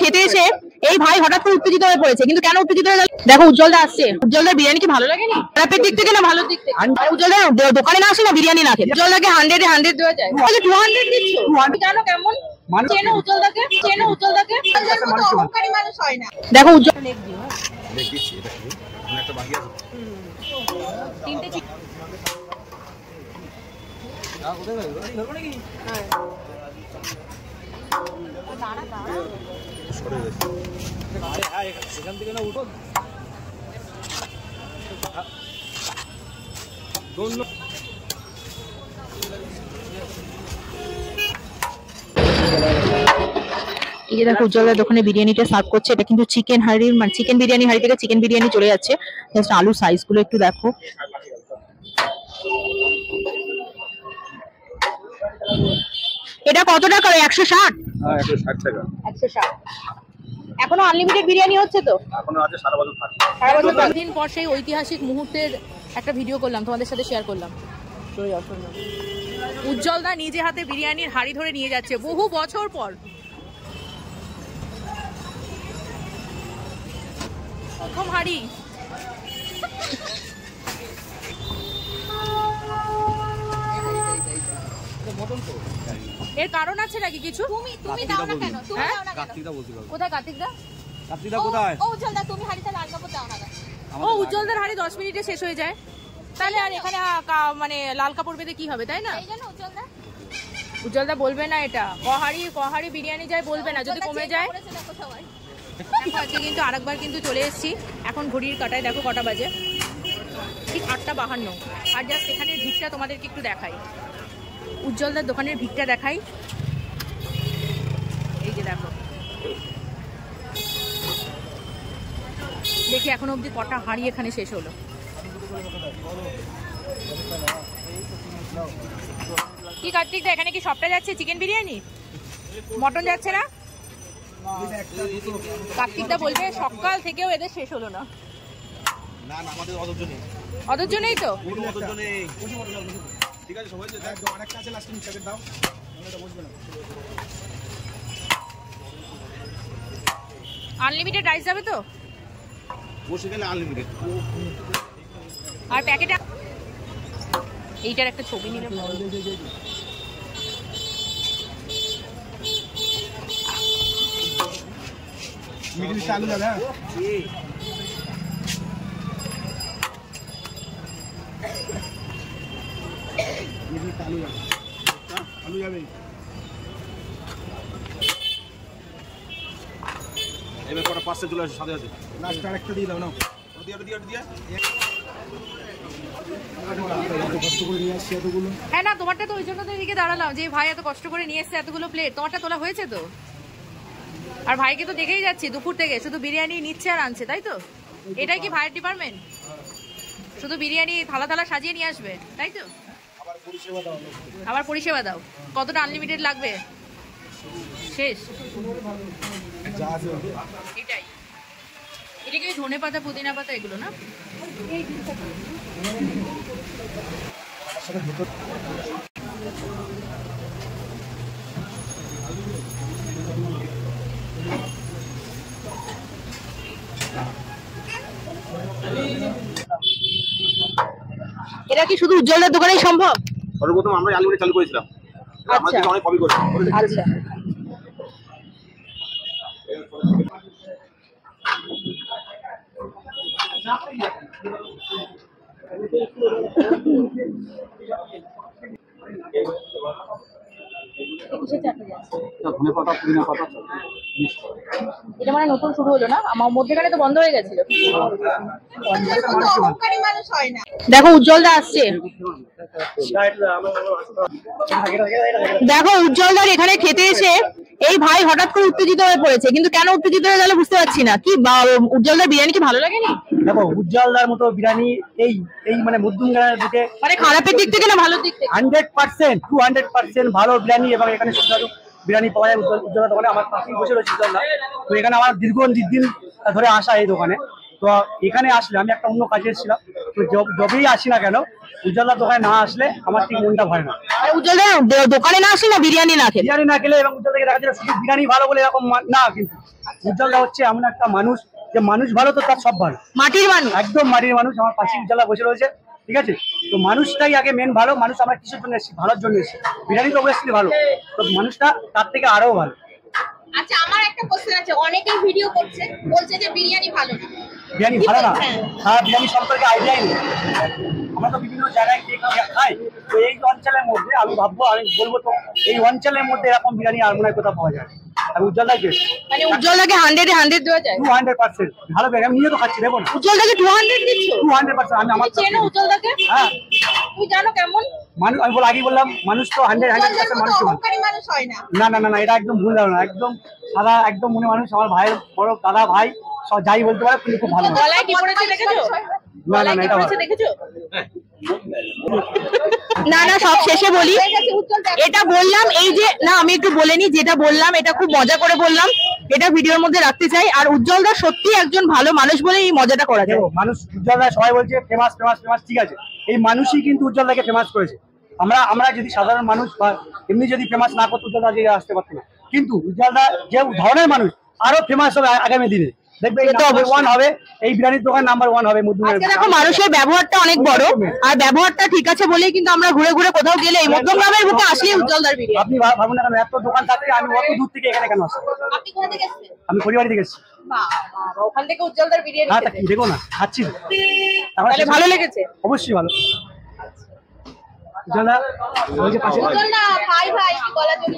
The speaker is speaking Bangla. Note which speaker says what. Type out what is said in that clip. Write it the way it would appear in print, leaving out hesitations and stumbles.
Speaker 1: খেতে এসে এই ভাই হঠাৎ করে উত্তেজিত হয়ে পড়েছে, কিন্তু কেন উত্তেজিত হয়ে গেল? দেখো উজ্জ্বলদা আসছে। উজ্জ্বলদার বিরিয়ানি কি ভালো লাগেনি? খারাপের দিক থেকে না ভালোর দিক থেকে? উজ্জ্বলদা দোকানে না আসে না বিরিয়ানি না খেয়ে উজ্জ্বলদাকে 100 এ 100 দেওয়া যায়। 200 দিচ্ছ জানো কেমন? চেনো উজ্জ্বলদাকে? চেনো উজ্জ্বলদাকে? অহংকারী মানুষ হয় না। দেখো উজ্জ্বল লেগ দিও। লেগ দিচ্ছি, এটা কি একটা বাকি আছে। তিনটে চিকেন না ওদের ধরবো নাকি? হ্যাঁ দাঁড়া দাঁড়া সরে গেছে। আরে হ্যাঁ এখান থেকে না উঠো। দোনো এই যে দেখো উজ্জ্বলের দোকানে বিরিয়ানিটা সার্ভ করছে। এটা কিন্তু চিকেন হাঁড়ির মানে চিকেন বিরিয়ানি হাঁড়ি থেকে চিকেন বিরিয়ানি চলে যাচ্ছে। জাস্ট আলু সাইজ গুলো একটু দেখো। এটা কত টাকা? 160? হ্যাঁ 160 টাকা। 160। এখনো আনলিমিটেড বিরিয়ানি হচ্ছে তো? এখনো আছে, সারা বছর থাকে। সারা বছর। দিন পর সেই ঐতিহাসিক মুহূর্তের একটা ভিডিও করলাম, তোমাদের সাথে শেয়ার করলাম। উজ্জ্বলদা নিজে হাতে বিরিয়ানির হাঁড়ি ধরে নিয়ে যাচ্ছে বহু বছর পর। প্রথম হাঁড়ি। এর কারণ আছে নাকি কিছু? তুমি দাও না কেন? তুমি দাও না কেন? কার্তিকদা বলতে পারো। কোথায় কার্তিকদা? কার্তিকদা কোথায়? ও উজ্জ্বলদা তুমি হাঁড়িতে লাল কাপড় দাও না কেন? ও উজ্জ্বলদার হাঁড়ি 10 মিনিটে শেষ হয়ে যায়, তাহলে আর এখানে মানে লাল কাপড় বেঁধে কি হবে, তাই না? এই জন্য উজ্জ্বলদা বলবে না এটা। কহাড়ি বিরিয়ানি যায় বলবে না, যদি কমে যায়। আজকে কিন্তু আরেকবার কিন্তু চলে এসেছি। এখন ঘড়ির কাটায় দেখো কটা বাজে, ঠিক 8:52। আর জাস্ট এখানের ভিড়টা তোমাদেরকে একটু দেখাই, উজ্জ্বলদার দোকানের ভিড়টা দেখাই। এই যে দেখো, দেখি এখন অবধি কটা হাঁড়ি এখানে শেষ হলো। কি কার্তিকদা এখানে কি সবটা যাচ্ছে চিকেন বিরিয়ানি? মটন যাচ্ছে না? কার্তিকদা বলবে সকাল থেকেও এদের শেষ হলো না। অধৈর্য নেই তো? আনলিমিটেড রাইস যাবে তো? আর প্যাকেট এইটার একটা ছবি নিলে চালু যাবে। আলু যাবে। এবার কটা পার্সেল চলে আসে সাথে সাথে। লাস্ট আরেকটা দিয়ে দাও না। হ্যাঁ না, তোমারটা তো ওই জন্য তো এদিকে দাঁড়ালাম যে ভাই এত কষ্ট করে নিয়ে এসছে এতগুলো প্লেট। তোমারটা তোলা হয়েছে তো? আর ভাইকে তো দেখেই যাচ্ছি দুপুর থেকে শুধু বিরিয়ানি নিচ্ছে আর আনছে, তাই তো? এটাই কি ভাইয়ের ডিপার্টমেন্ট? শুধু বিরিয়ানি থালা থালা সাজিয়ে নিয়ে আসবে, তাই তো? আবার পরিষেবা দাও। কতটা আনলিমিটেড লাগবে? শেষ। এটাই। এটা কি ধনে পাতা পুদিনা পাতা এগুলো না? এটা কি শুধু উজ্জ্বলের দোকানেই সম্ভব? সর্বপ্রথম আমরা আলুগুলো চালু করেছিলাম। আমাদের অনেক কপি করেছে। আচ্ছা। এটা মানে নতুন শুরু হলো না? আমার মধ্যেখানে তো বন্ধ হয়ে গেছিল। দেখো উজ্জ্বলদা আসছে। দেখো উজ্জ্বলদার এখানে খেতে এসে এই ভাই হঠাৎ করে উত্তেজিত হয়ে পড়েছে, কিন্তু কেন উত্তেজিত হয়ে গেল বুঝতে পারছি না। কি উজ্জ্বলদার বিরিয়ানি কি ভালো লাগেনি? দেখো উজ্জ্বলদার মতো বিরিয়ানি এই মানে মধ্যম গ্রামের দিকে মানে খারাপের দিক থেকে না ভালোর দিক থেকে 100% 200% ভালো বিরিয়ানি, এবং এখানে সুস্বাদু বিরিয়ানি পাওয়া যায় উজ্জ্বলদার দোকানে। আমার পাশেই বসে রয়েছে উজ্জ্বলদা। তো এখানে আমার দীর্ঘদিন ধরে আসা এই দোকানে। তো এখানে আসলে আমি একটা অন্য কাজে এসেছিলাম, তো
Speaker 2: তো যবেই আসি না কেন উজ্জ্বলদার দোকানে না আসলে আমার ঠিক মনটা ভয় না।
Speaker 1: উজ্জ্বলদার দোকানে না আসলে না বিরিয়ানি না খেলে?
Speaker 2: বিরিয়ানি না খেলে এবং উজ্জ্বলদাকে দেখা যায় শুধু বিরিয়ানি ভালো বলে এরকম না, কিন্তু উজ্জ্বলদা হচ্ছে এমন একটা মানুষ যে মানুষ ভালো তো তার সব ভালো,
Speaker 1: মাটির মানুষ,
Speaker 2: একদম মাটির মানুষ। আমার পাশে উজ্জ্বলদা বসে রয়েছে, ঠিক আছে? তো মানুষটাই আগে মেন ভালো। মানুষ আমরা কিসের জন্য এসেছি? ভালোর জন্য এসেছি। বিরিয়ানি তো অবশ্যই ভালো, তো মানুষটা তার থেকে আরো ভালো।
Speaker 1: আচ্ছা আমার একটা কোশ্চেন আছে, অনেকেই ভিডিও করছে বলছে যে বিরিয়ানি ভালো না।
Speaker 2: বিরিয়ানি ভালো না? হ্যাঁ, বিরিয়ানি সম্পর্কে আইডিয়াই নেই। আমরা তো বিভিন্ন জায়গায় খাই, তো এই অঞ্চলের মধ্যে আমি বলবো তো এই অঞ্চলের মধ্যে এরকম বিরিয়ানি আর মনে হয় কোথাও পাওয়া যায়। আমি উজ্জ্বলদাকে
Speaker 1: মানে উজ্জ্বলদাকে 100 এ 100 দেওয়া যায়?
Speaker 2: 200% ভালো বিরিয়ানি। আমি নিজে তো খাচ্ছি, দেবো না?
Speaker 1: উজ্জ্বলদাকে 200 দিচ্ছ?
Speaker 2: 200%। আমি আমার
Speaker 1: চেনো উজ্জ্বলদাকে?
Speaker 2: হ্যাঁ।
Speaker 1: তুমি জানো কেমন
Speaker 2: মানুষ? আমি আগেই বললাম মানুষ তো 100% মানুষ
Speaker 1: হয় না।
Speaker 2: না না না না, এটা একদম ভুল ধারণা। একদম সাদা একদম মনে মানুষ। আমার ভাইয়ের বড় দাদা ভাই সব যাই বলতে পারে, তুমি খুব ভালো।
Speaker 1: গলায় কি পড়েছে দেখেছো?
Speaker 2: না না না, এটা
Speaker 1: দেখেছো? না না, সব শেষে বলি, এটা বললাম এই যে না, আমি একটু বলে নি, যেটা বললাম এটা খুব মজা করে বললাম, এটা ভিডিওর মধ্যে রাখতে চাই। আর উজ্জ্বলদা সত্যি একজন ভালো মানুষ বলে এই মজাটা করা যায়।
Speaker 2: মানুষ উজ্জ্বলদা সবাই বলছে ফেমাস ফেমাস ফেমাস, ঠিক আছে, এই মানুষই কিন্তু উজ্জ্বলদাকে ফেমাস করেছে। আমরা যদি সাধারণ মানুষ বা এমনি যদি ফেমাস না করতো উজ্জ্বলদা যে আসতে পারতো না, কিন্তু উজ্জ্বলদা যে ধরনের মানুষ আরো ফেমাস হবে আগামী দিনে। দেখবে নাম্বার 1 হবে, এই বিরিয়ানির দোকান নাম্বার 1 হবে।
Speaker 1: দেখো মানুষের ব্যবহারটা অনেক বড়, আর ব্যবহারটা ঠিক আছে বলেই কিন্তু আমরা ঘুরে ঘুরে কোথাও গেলে এই মধ্যমগ্রামের বুকে আসলে উজ্জ্বলদার বিরিয়ানি।
Speaker 2: আপনি ভাবুন না কেন এত দোকান থাকতে আমি অত দূর থেকে এখানে কেন আসি?
Speaker 1: আপনি কোথা থেকে এসেছেন?
Speaker 2: আমি পরিবাড়ি থেকে এসেছি।
Speaker 1: বাবা, ওখান থেকে উজ্জ্বলদার বিরিয়ানি
Speaker 2: হ্যাঁ, কি দেখো না খাচ্ছি,
Speaker 1: তাহলে ভালো লেগেছে?
Speaker 2: অবশ্যই ভালো। উজ্জ্বলদা ওই যে পাশে
Speaker 1: উজ্জ্বলদা ভাই ভাই কি বলার জন্য